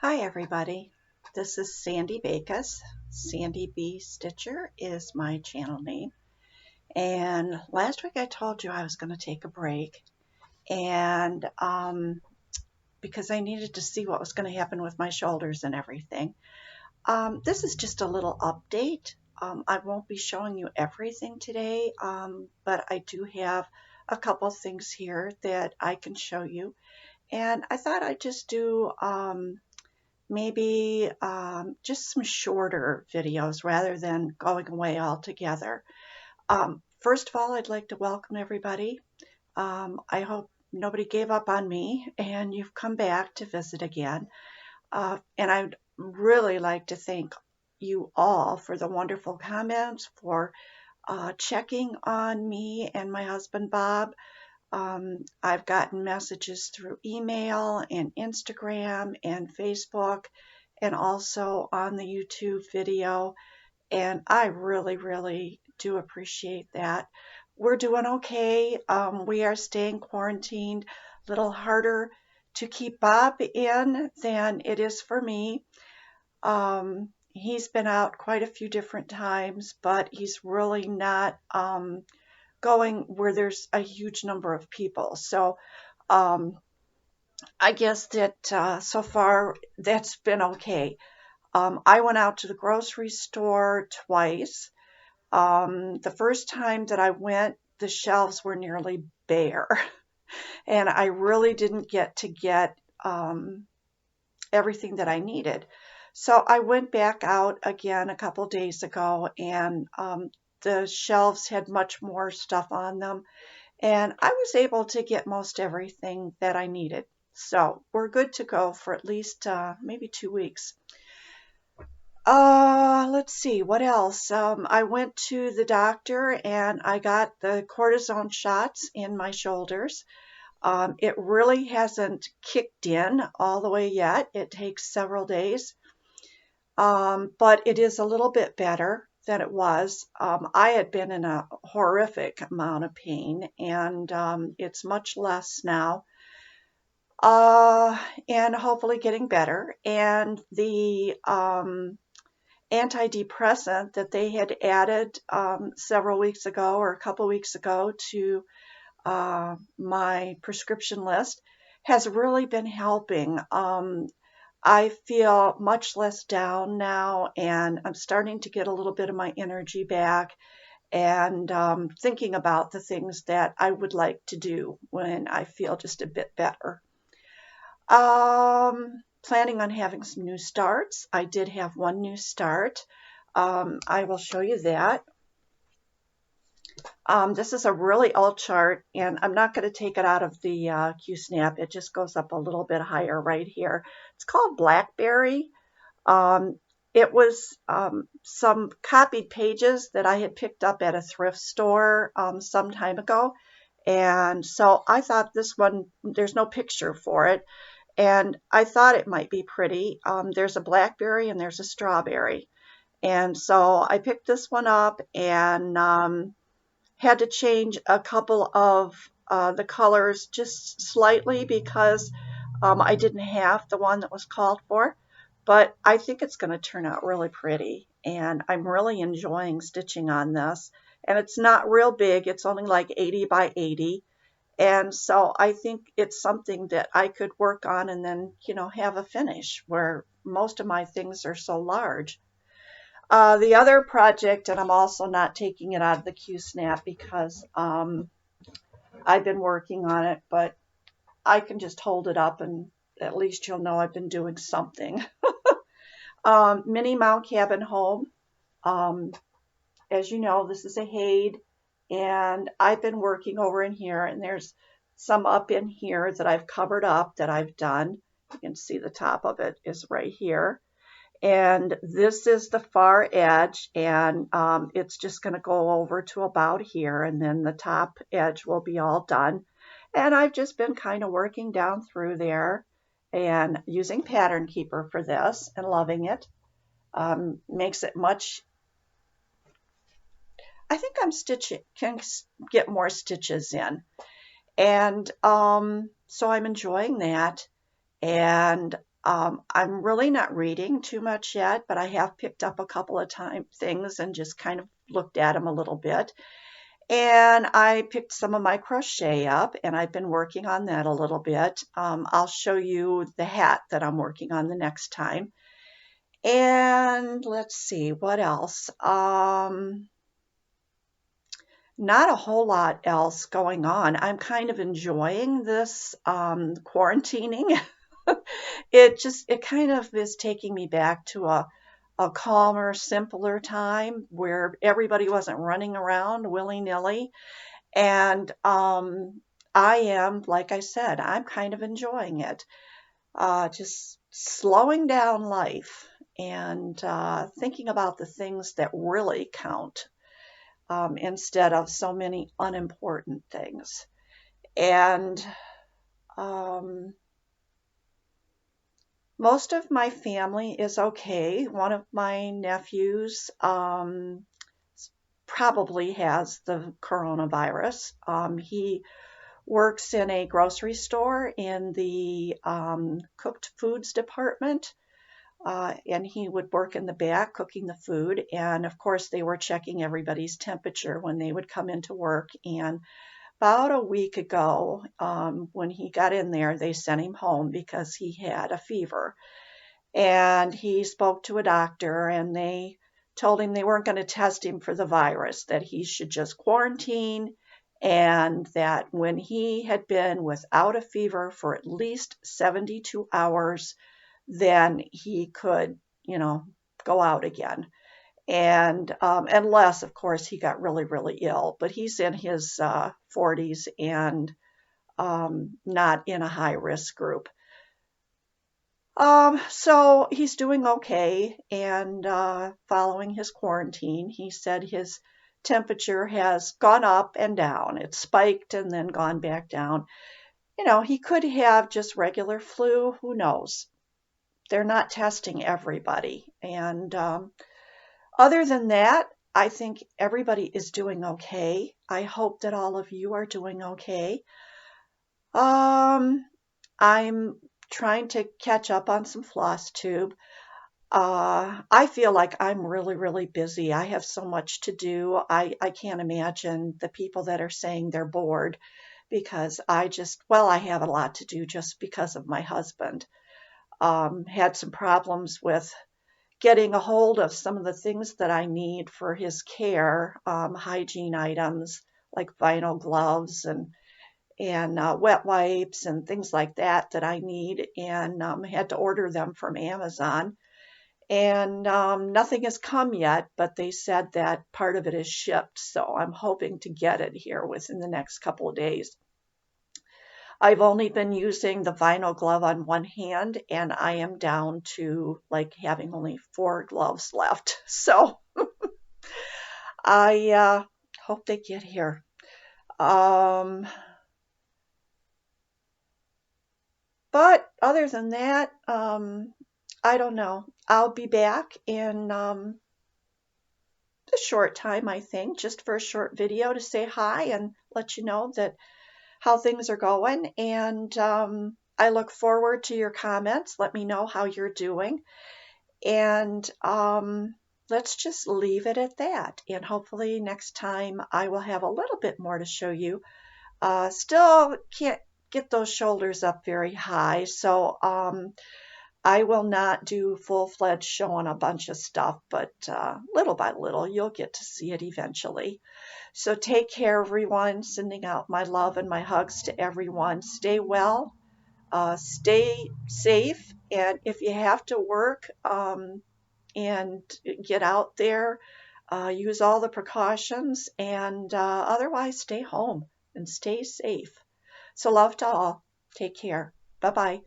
Hi everybody, this is Sandy Bakos. Sandy B Stitcher is my channel name. And last week I told you I was going to take a break and because I needed to see what was going to happen with my shoulders and everything. This is just a little update. I won't be showing you everything today, but I do have a couple things here that I can show you. And I thought I'd just do maybe just some shorter videos rather than going away altogether. First of all, I'd like to welcome everybody. I hope nobody gave up on me and you've come back to visit again. And I'd really like to thank you all for the wonderful comments, for checking on me and my husband Bob. I've gotten messages through email and Instagram and Facebook and also on the YouTube video. And I really do appreciate that. We're doing okay. We are staying quarantined, a little harder to keep Bob in than it is for me. He's been out quite a few different times, but he's really not going where there's a huge number of people. So um, I guess that so far that's been okay. I went out to the grocery store twice. The first time that I went, the shelves were nearly bare, and I really didn't get everything that I needed. So I went back out again a couple days ago, and the shelves had much more stuff on them, and I was able to get most everything that I needed. So we're good to go for at least maybe 2 weeks. Let's see, what else? I went to the doctor and I got the cortisone shots in my shoulders. It really hasn't kicked in all the way yet. It takes several days, but it is a little bit better than it was. I had been in a horrific amount of pain, and it's much less now, uh, and hopefully getting better. And the antidepressant that they had added several weeks ago or a couple weeks ago to my prescription list has really been helping. I feel much less down now, and I'm starting to get a little bit of my energy back and thinking about the things that I would like to do when I feel just a bit better. Planning on having some new starts. I did have one new start. I will show you that. This is a really old chart, and I'm not going to take it out of the Q-Snap. It just goes up a little bit higher right here. It's called Blackberry. Um, it was some copied pages that I had picked up at a thrift store some time ago. And so I thought this one, there's no picture for it. And I thought it might be pretty. There's a blackberry and there's a strawberry. And so I picked this one up and had to change a couple of the colors just slightly because I didn't have the one that was called for. But I think it's going to turn out really pretty. And I'm really enjoying stitching on this. And it's not real big. It's only like 80 by 80. And so I think it's something that I could work on and then, have a finish where most of my things are so large. The other project, and I'm also not taking it out of the Q-Snap because I've been working on it, but I can just hold it up and at least you'll know I've been doing something. Mini Mount Cabin Home. Um, as you know, this is a Haid, and I've been working over in here, and there's some up in here that I've covered up that I've done. You can see the top of it is right here. And this is the far edge, and it's just going to go over to about here, and then the top edge will be all done. And I've just been kind of working down through there and using Pattern Keeper for this and loving it. Makes it much, I think I'm stitching, can get more stitches in. And so I'm enjoying that. And I'm really not reading too much yet, but I have picked up a couple of things and just kind of looked at them a little bit. And I picked some of my crochet up, and I've been working on that a little bit. I'll show you the hat that I'm working on the next time. And let's see, what else? Not a whole lot else going on. I'm kind of enjoying this quarantining. It kind of is taking me back to a calmer, simpler time where everybody wasn't running around willy-nilly. And I am, like I said, I'm kind of enjoying it. Just slowing down life and thinking about the things that really count instead of so many unimportant things. And um, most of my family is okay. One of my nephews probably has the coronavirus. He works in a grocery store in the cooked foods department. And he would work in the back cooking the food. And of course, they were checking everybody's temperature when they would come into work. And about a week ago, when he got in there, they sent him home because he had a fever. And he spoke to a doctor, and they told him they weren't going to test him for the virus, that he should just quarantine, and that when he had been without a fever for at least 72 hours, then he could, go out again. And unless, of course, he got really, really ill. But he's in his 40s and not in a high risk group. So he's doing okay and following his quarantine. He said his temperature has gone up and down. It spiked and then gone back down. He could have just regular flu. Who knows? They're not testing everybody. And other than that, I think everybody is doing okay. I hope that all of you are doing okay. I'm trying to catch up on some floss tube. I feel like I'm really, really busy. I have so much to do. I can't imagine the people that are saying they're bored because I have a lot to do just because of my husband. Had some problems with getting a hold of some of the things that I need for his care, hygiene items like vinyl gloves and wet wipes and things like that I need, and had to order them from Amazon. And nothing has come yet, but they said that part of it is shipped, so I'm hoping to get it here within the next couple of days. I've only been using the vinyl glove on one hand, and I am down to like having only 4 gloves left. So I hope they get here. But other than that, I don't know. I'll be back in a short time, I think, just for a short video to say hi and let you know that how things are going. And I look forward to your comments. Let me know how you're doing. And let's just leave it at that. And hopefully next time I will have a little bit more to show you. Still can't get those shoulders up very high, so I will not do full-fledged showing a bunch of stuff, but little by little you'll get to see it eventually. So take care, everyone. Sending out my love and my hugs to everyone. Stay well, stay safe, and if you have to work and get out there, use all the precautions, and otherwise stay home and stay safe. So love to all. Take care. Bye-bye.